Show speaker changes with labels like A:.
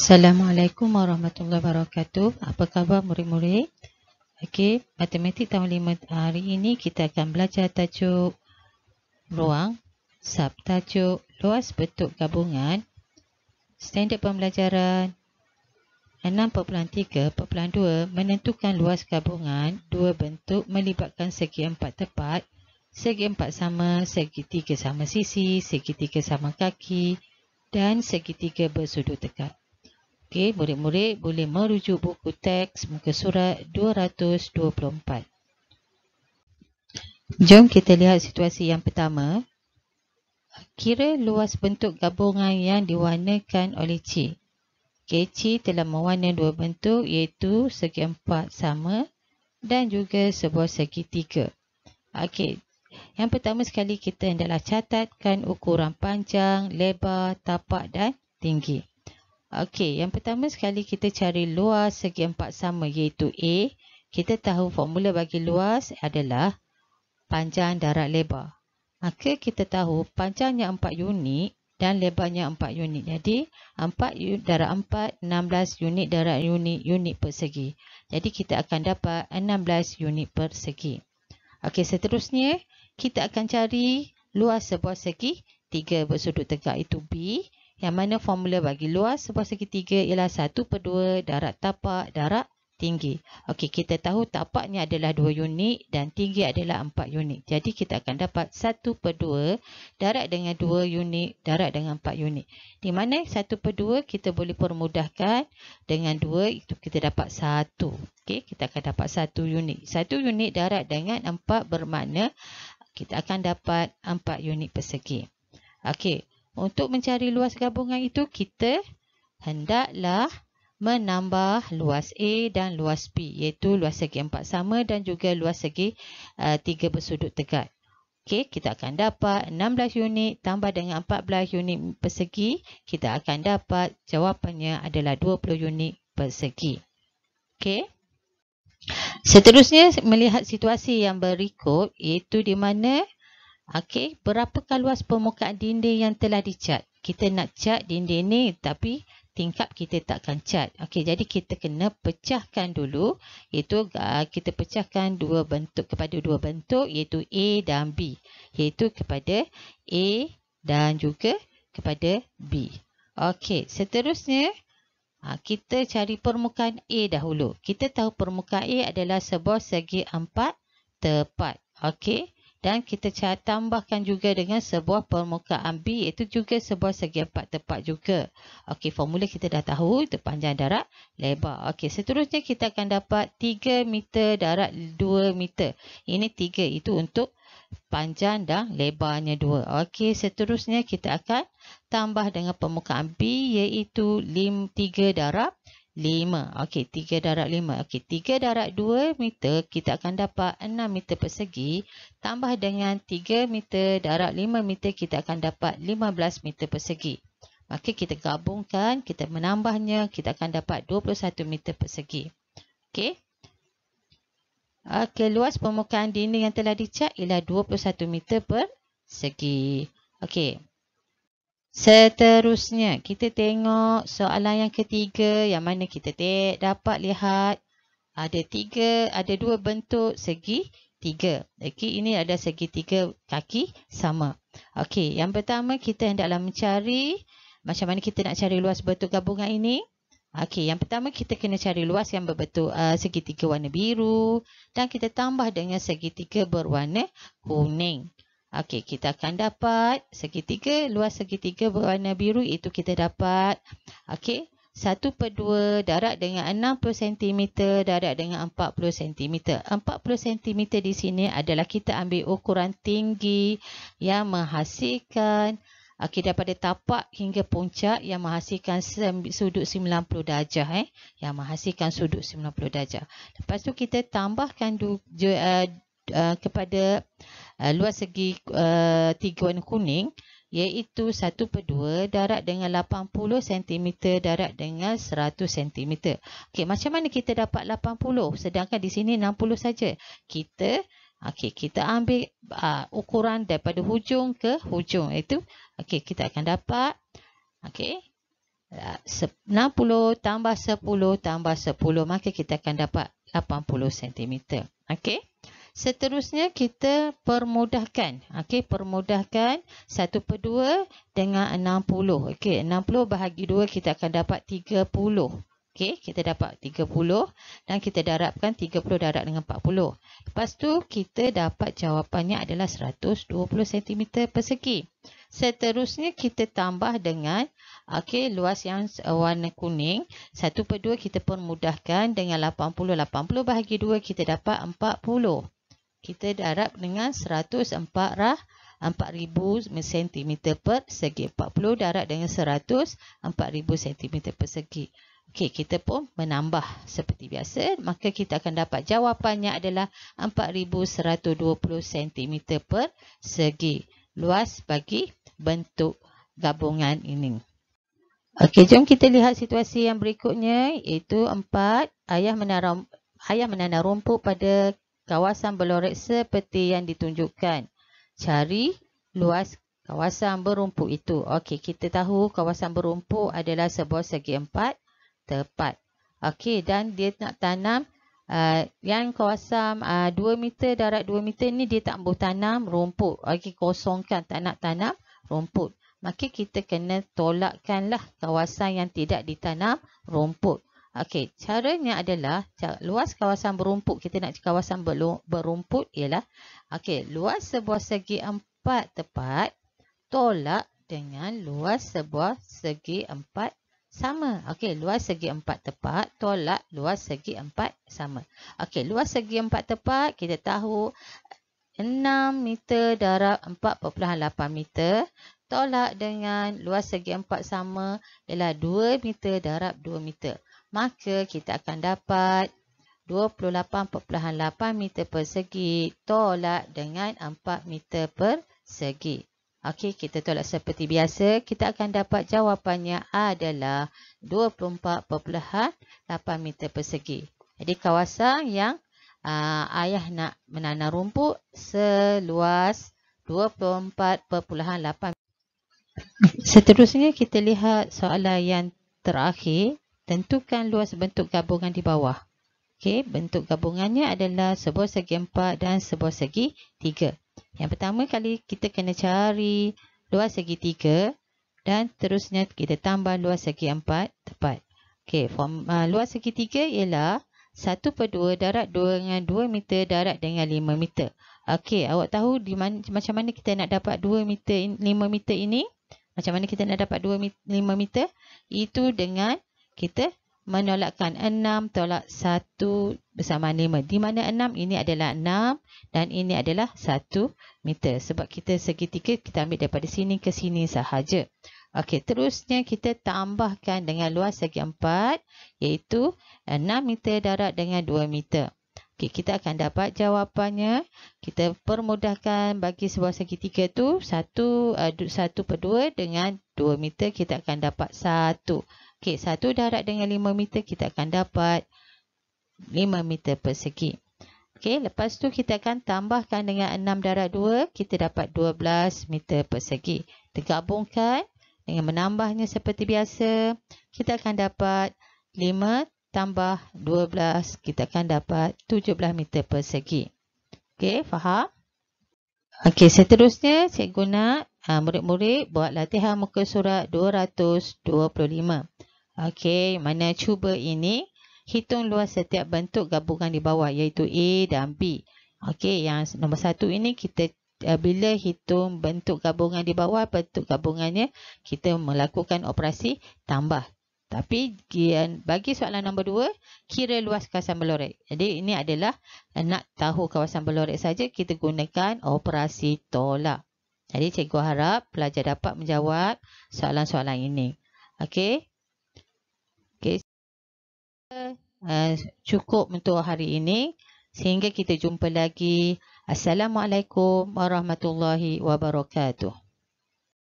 A: Assalamualaikum warahmatullahi wabarakatuh. Apa khabar murid-murid? Okey, matematik tahun 5 hari ini kita akan belajar tajuk ruang, subtajuk luas bentuk gabungan, standard pembelajaran 6.3.2 menentukan luas gabungan dua bentuk melibatkan segi empat tepat, segi empat sama, segitiga sama sisi, segitiga sama kaki dan segitiga bersudut dekat. Okey, murid-murid boleh merujuk buku teks muka surat 224. Jom kita lihat situasi yang pertama. Kira luas bentuk gabungan yang diwarnakan oleh C. Okey, C telah mewarna dua bentuk iaitu segi empat sama dan juga sebuah segitiga. Okey, yang pertama sekali kita hendaklah catatkan ukuran panjang, lebar, tapak dan tinggi. Okey, yang pertama sekali kita cari luas segi empat sama iaitu A. Kita tahu formula bagi luas adalah panjang darab lebar. Maka kita tahu panjangnya 4 unit dan lebarnya 4 unit. Jadi 4 darab 4, 16 unit darab unit persegi. Jadi kita akan dapat 16 unit persegi. Okey, seterusnya kita akan cari luas sebuah segi tiga bersudut tegak itu B. Yang mana formula bagi luas sebuah segitiga ialah 1/2 darab tapak darab tinggi. Okey, kita tahu tapaknya adalah 2 unit dan tinggi adalah 4 unit. Jadi kita akan dapat 1/2 darab dengan 2 unit darab dengan 4 unit. Di mana 1/2 kita boleh permudahkan dengan 2 itu kita dapat 1. Okey, kita akan dapat 1 unit. 1 unit darab dengan 4 bermakna kita akan dapat 4 unit persegi. Okey. Untuk mencari luas gabungan itu, kita hendaklah menambah luas A dan luas B, iaitu luas segi empat sama dan juga luas segi tiga bersudut tegak. Okey, kita akan dapat 16 unit tambah dengan 14 unit persegi, kita akan dapat jawapannya adalah 20 unit persegi. Okey. Seterusnya, melihat situasi yang berikut, iaitu di mana okey, berapakah luas permukaan dinding yang telah dicat? Kita nak cat dinding ni tapi tingkap kita takkan cat. Okey, jadi kita kena pecahkan dulu, iaitu kita pecahkan kepada dua bentuk iaitu A dan B, iaitu kepada A dan juga kepada B. Okey, seterusnya kita cari permukaan A dahulu. Kita tahu permukaan A adalah sebuah segi empat tepat. Okey. Dan kita tambahkan juga dengan sebuah permukaan B iaitu juga sebuah segi empat tepat juga. Okey, formula kita dah tahu itu panjang darab lebar. Okey, seterusnya kita akan dapat 3 meter darab 2 meter. Ini 3 itu untuk panjang dan lebarnya 2. Okey, seterusnya kita akan tambah dengan permukaan B iaitu 3 darab 5. Okey, 3 darab 5. Okey, 3 darab 2 meter kita akan dapat 6 meter persegi. Tambah dengan 3 meter darab 5 meter kita akan dapat 15 meter persegi. Maka kita gabungkan, kita menambahnya, kita akan dapat 21 meter persegi. Okey. Okey, luas permukaan dinding yang telah dicat ialah 21 meter persegi. Okey. Seterusnya, kita tengok soalan yang ketiga yang mana kita dapat lihat ada dua bentuk segi tiga. Okey, ini ada segi tiga kaki sama. Okey, yang pertama kita hendaklah mencari macam mana kita nak cari luas bentuk gabungan ini. Okey, yang pertama kita kena cari luas yang berbentuk segitiga warna biru dan kita tambah dengan segitiga berwarna kuning. Okey, kita akan dapat luas segitiga berwarna biru itu kita dapat 1/2 darab dengan 60 cm darab dengan 40 cm. 40 cm di sini adalah kita ambil ukuran tinggi yang menghasilkan daripada tapak hingga puncak yang menghasilkan sudut 90 darjah yang menghasilkan sudut 90 darjah. Lepas tu kita tambahkan kepada luas segi tiga warna kuning iaitu 1/2 darab dengan 80 cm darab dengan 100 cm. Okey, macam mana kita dapat 80 sedangkan di sini 60 saja? Kita ambil ukuran daripada hujung ke hujung, iaitu kita akan dapat 60 tambah 10 tambah 10, maka kita akan dapat 80 cm. Okey. Seterusnya kita permudahkan. Okey, permudahkan 1/2 dengan 60. Okey, 60 bahagi 2 kita akan dapat 30. Okey, kita dapat 30 dan kita darabkan 30 darab dengan 40. Lepas tu kita dapat jawapannya adalah 120 cm persegi. Seterusnya kita tambah dengan luas yang warna kuning. 1/2 kita permudahkan dengan 80. 80 bahagi 2 kita dapat 40. Kita darab dengan 104 4000 cm persegi. 40 darab dengan 100 4000 cm persegi. Okey, kita pun menambah seperti biasa. Maka kita akan dapat jawapannya adalah 4120 cm persegi. Luas bagi bentuk gabungan ini. Okey, jom kita lihat situasi yang berikutnya, iaitu 4. Ayah menanam rumput pada kawasan berlorek seperti yang ditunjukkan. Cari luas kawasan berumput itu. Okey, kita tahu kawasan berumput adalah sebuah segi 4 tepat. Okey, dan dia nak tanam yang kawasan 2 meter darab 2 meter ni dia tak boleh tanam rumput. Okey, kosongkan, tak nak tanam rumput. Maka kita kena tolakkanlah kawasan yang tidak ditanam rumput. Okey, caranya adalah luas kawasan berumput. Kita nak kawasan berumput ialah luas sebuah segi 4 tepat tolak dengan luas sebuah segi 4 sama. Okey, luas segi 4 tepat tolak luas segi 4 sama. Okey, luas segi 4 tepat kita tahu 6 meter darab 4.8 meter tolak dengan luas segi 4 sama ialah 2 meter darab 2 meter. Maka kita akan dapat 28.8 meter persegi tolak dengan 4 meter persegi. Okey, kita tolak seperti biasa. Kita akan dapat jawapannya adalah 24.8 meter persegi. Jadi kawasan yang ayah nak menanam rumput seluas 24.8. Seterusnya kita lihat soalan yang terakhir. Tentukan luas bentuk gabungan di bawah. Okey, bentuk gabungannya adalah sebuah segi 4 dan sebuah segi 3. Yang pertama kali kita kena cari luas segi 3 dan terusnya kita tambah luas segi 4 tepat. Okey, luas segi 3 ialah 1/2 darab 2 dengan 2 meter darab dengan 5 meter. Okey, awak tahu macam mana kita nak dapat 2 meter 5 meter ini? Macam mana kita nak dapat 5 meter? Itu dengan kita menolakkan 6 tolak 1 bersama 5. Di mana 6 ini adalah 6 dan ini adalah 1 meter. Sebab kita segitiga kita ambil daripada sini ke sini sahaja. Okey, terusnya kita tambahkan dengan luas segi 4 iaitu 6 meter darab dengan 2 meter. Okey, kita akan dapat jawapannya. Kita permudahkan bagi sebuah segitiga tu 1/2 dengan 2 meter kita akan dapat 1. Okey, 1 darab dengan 5 meter kita akan dapat 5 meter persegi. Okey, lepas tu kita akan tambahkan dengan 6 darab 2, kita dapat 12 meter persegi. Kita gabungkan dengan menambahnya seperti biasa, kita akan dapat 5 tambah 12, kita akan dapat 17 meter persegi. Okey, faham? Okey, seterusnya cikgu nak murid-murid buat latihan muka surat 225. Okey, mana cuba ini hitung luas setiap bentuk gabungan di bawah iaitu A dan B. Okey, yang nombor 1 ini kita bila hitung bentuk gabungan di bawah, bentuk gabungannya kita melakukan operasi tambah. Tapi bagi soalan nombor 2, kira luas kawasan berlorek. Jadi ini adalah nak tahu kawasan berlorek saja, kita gunakan operasi tolak. Jadi cikgu harap pelajar dapat menjawab soalan-soalan ini. Okey. Okey. Cukup untuk hari ini. Sehingga kita jumpa lagi. Assalamualaikum warahmatullahi wabarakatuh.